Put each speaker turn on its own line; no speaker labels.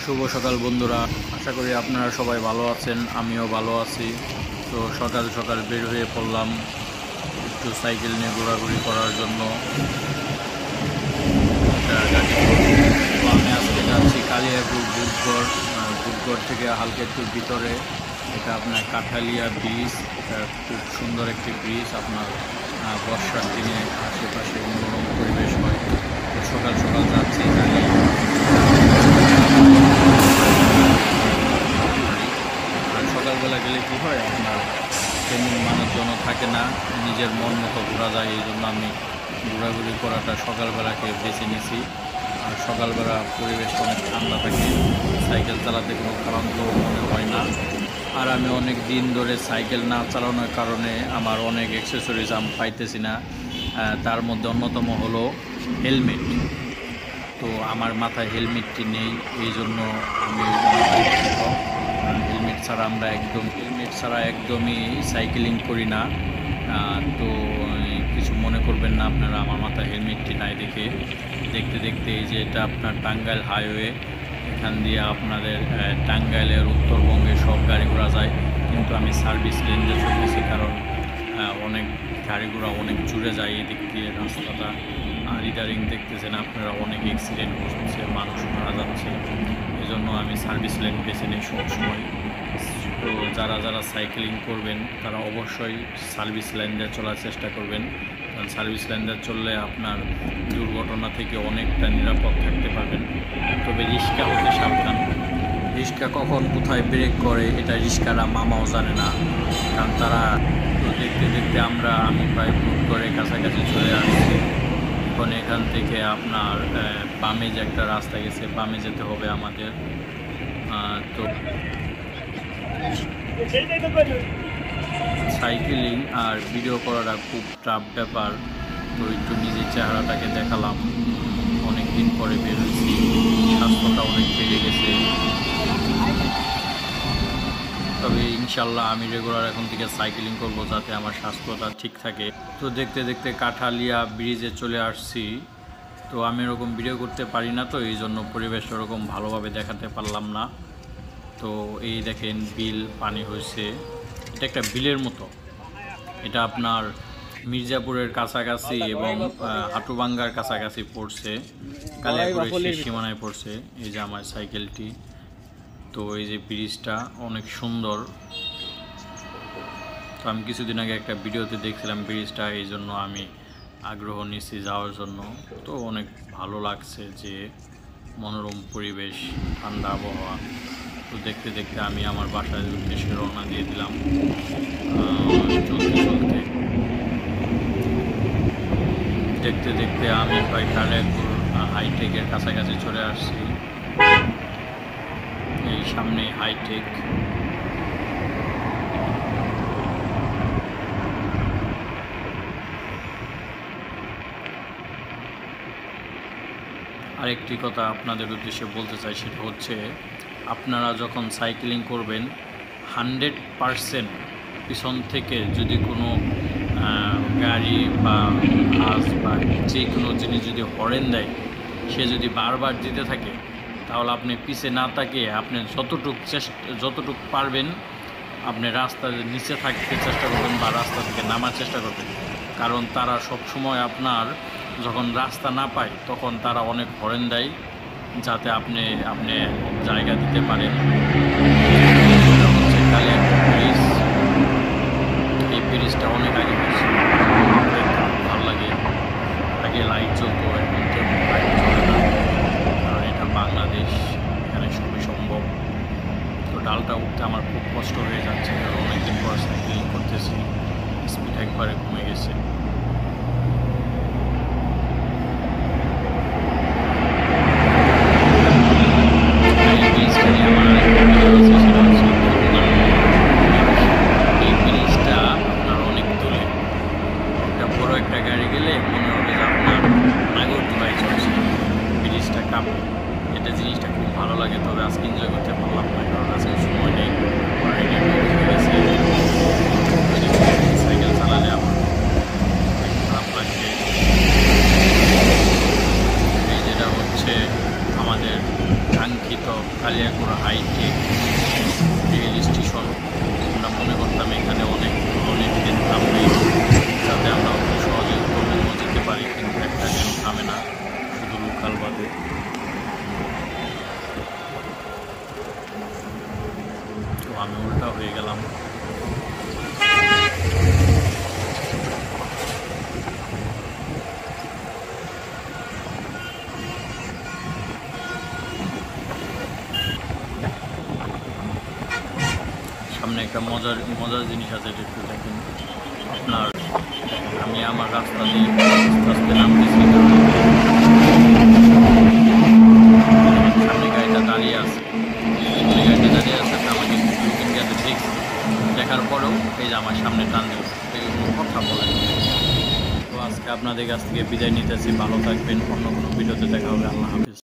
শুভ সকাল বন্ধুরা, আশা করি আপনারা সবাই ভালো আছেন। আমিও ভালো আছি। তো সকাল সকাল বের হয়ে পড়লাম একটু সাইকেল নিয়ে ঘোরাঘুরি করার জন্য। তো আমি আজকে যাচ্ছি কালিয়াপুর বুটগড় থেকে হালকা একটু ভিতরে। এটা আপনার কাঠালিয়া ব্রিজ। এটা খুব সুন্দর একটি ব্রিজ। আপনার বর্ষার দিনে আশেপাশে মনোরম পরিবেশ হয়। তো সকাল সকাল যাচ্ছি। আর সকালবেলা গেলে কী হয়, আপনার তেমন মানুষজনও থাকে না, নিজের মন মতো ঘোরা যায়। এই জন্য আমি ঘোরাঘুরি করাটা সকালবেলাকে বেছে নিয়েছি। আর সকালবেলা পরিবেশটা অনেক ঠান্ডা থাকে, সাইকেল চালাতে কোনো ক্লান্ত মনে হয় না। আর আমি অনেক দিন ধরে সাইকেল না চালানোর কারণে আমার অনেক অ্যাক্সেসরিজ আমি পাইতেছি না। তার মধ্যে অন্যতম হলো হেলমেট। তো আমার মাথায় হেলমেটটি নেই, এই জন্য আমি হেলমেট ছাড়া একদমই সাইকেলিং করি না। তো কিছু মনে করবেন না আপনারা আমার মাথায় হেলমেটটি নাই দেখে। দেখতে দেখতে এই যে এটা আপনার টাঙ্গাইল হাইওয়ে, এখান দিয়ে আপনাদের টাঙ্গাইলের উত্তরবঙ্গে সব গাড়ি ঘোড়া যায়। কিন্তু আমি সার্ভিস লেন দিয়ে চলতেছি, কারণ অনেক গাড়ি ঘোড়া অনেক জুড়ে যায় এদিক দিয়ে রাস্তাটা। আর ইদারিং দেখতেছেন আপনারা অনেক অ্যাক্সিডেন্ট হচ্ছে, মানুষ মারা যাচ্ছে। এই জন্য আমি সার্ভিস লেন বেছে নিই সবসময়। তো যারা সাইকেলিং করবেন তারা অবশ্যই সার্ভিস লাইন দিয়ে চলার চেষ্টা করবেন, কারণ সার্ভিস লাইন দিয়ে চললে আপনার দুর্ঘটনা থেকে অনেকটা নিরাপদ থাকতে পারবেন। তবে রিস্কা হতে সাবধান। রিস্কা কখন কোথায় ব্রেক করে এটা রিস্কারা মামাও জানে না, কারণ তারা তো দেখতে দেখতে আমি প্রায় বুটগড়ের কাছাকাছি চলে আসছি। এখন এখান থেকে আপনার বামে যে একটা রাস্তা গেছে, বামে যেতে হবে আমাদের। তো সাইকেলিং আর ভিডিও করাটা খুব টাফ ব্যাপার। তো একটু নিজের চেহারাটাকে দেখালাম, অনেক দিন পরে বের হয়েছি, স্বাস্থ্যটা অনেক বেড়ে গেছে। তবে ইনশাল্লাহ আমি রেগুলার এখন থেকে সাইকেলিং করব, যাতে আমার স্বাস্থ্যটা ঠিক থাকে। তো দেখতে দেখতে কাঠালিয়া ব্রিজে চলে আসছি। তো আমি এরকম ভিডিও করতে পারি না, তো এই জন্য পরিবেশটা ওরকম ভালোভাবে দেখাতে পারলাম না। তো এই দেখেন বিল, পানি হয়েছে। এটা একটা বিলের মতো। এটা আপনার মির্জাপুরের কাছাকাছি এবং হাটুভাঙ্গার কাছাকাছি পড়ছে, কালিয়াপুরের শেষ সীমানায় পড়ছে। এই যে আমার সাইকেলটি। তো এই যে ব্রিজটা অনেক সুন্দর। তো আমি কিছুদিন আগে একটা ভিডিওতে দেখছিলাম ব্রিজটা, এই জন্য আমি আগ্রহ নিয়েছি যাওয়ার জন্য। তো অনেক ভালো লাগছে, যে মনোরম পরিবেশ, ঠান্ডা আবহাওয়া। তো দেখতে দেখতে আমি আমার বাসার উদ্দেশ্যে রওনা দিয়ে দিলাম। দেখতে দেখতে আমি প্রায় কালিয়াপুর হাইটেকের কাছাকাছি চলে আসছি। এই সামনে হাইটেক। আরেকটি কথা আপনাদের উদ্দেশ্যে বলতে চাই, সেটা হচ্ছে আপনারা যখন সাইকেলিং করবেন 100% পিছন থেকে যদি কোনো গাড়ি বা বাস বা যে কোনো জিনিস যদি হর্ন দেয়, সে যদি বারবার দিতে থাকে, তাহলে আপনি পিছে না তাকিয়ে আপনি যতটুকু পারবেন আপনি রাস্তার নিচে থাকতে চেষ্টা করবেন বা রাস্তা থেকে নামার চেষ্টা করবেন। কারণ তারা সবসময় আপনার যখন রাস্তা না পায় তখন তারা অনেক হর্ন দেয়, যাতে আপনি জায়গা দিতে পারেন। এটা হচ্ছে কালিয়াপুর ব্রিজ। এই ব্রিজটা অনেক আগে হয়েছে, ভালো লাগে। আগে লাইট চলতো, এখন তেমন লাইট চলে না, কারণ এটা বাংলাদেশ, এখানে সবই সম্ভব। তো ডালটা উঠতে আমার খুব কষ্ট হয়ে যাচ্ছে, কারণ অনেকদিন পর সাইকেলিং করতেছি, স্পিড একবারে কমে গেছে। এই ব্রিজটা আপনার অনেক দূরে। একটা বড় একটা গাড়ি গেলে মনে হবে যে আপনার নাগরদোলায় চলছে, ব্রিজটা কাঁপে। এটা জিনিসটা খুব ভালো লাগে। তবে আজকে এনজয় করতে পারলাম না, কারণ আজকে সময় নেই। সাইকেল চালালে আমার খারাপ লাগবে। এই যেটা হচ্ছে আমাদের কাঙ্ক্ষিত অবস্থিত কালিয়াকৈর হাইটেক রেল স্টেশন। আমরা মনে করতাম এখানে অনেক ধরনের ট্রেন থামবে, যাতে আমরা খুব সহজে উত্তরবঙ্গ যেতে পারি, কিন্তু একটা ট্রেন থামে না, শুধু লোকাল বাদে। তো আমি উল্টা হয়ে গেলাম। সামনে একটা মজার জিনিস আছে, এটা একটু দেখেন। আপনার আমি আমার রাস্তা দিয়ে আস্তে আস্তে নামতেছি, সামনে গাড়িটা দাঁড়িয়ে আছে, তো আমাকে ইন্ডিয়াতে দেখছি, দেখার পরেও এই যে আমার সামনে টান দেব, কোনো কথা বলে। তো আজকে আপনাদের কাছ থেকে বিদায় নিতেছি, ভালো থাকবেন, অন্য কোনো ভিডিওতে দেখা হবে। আল্লাহ হাফিজ।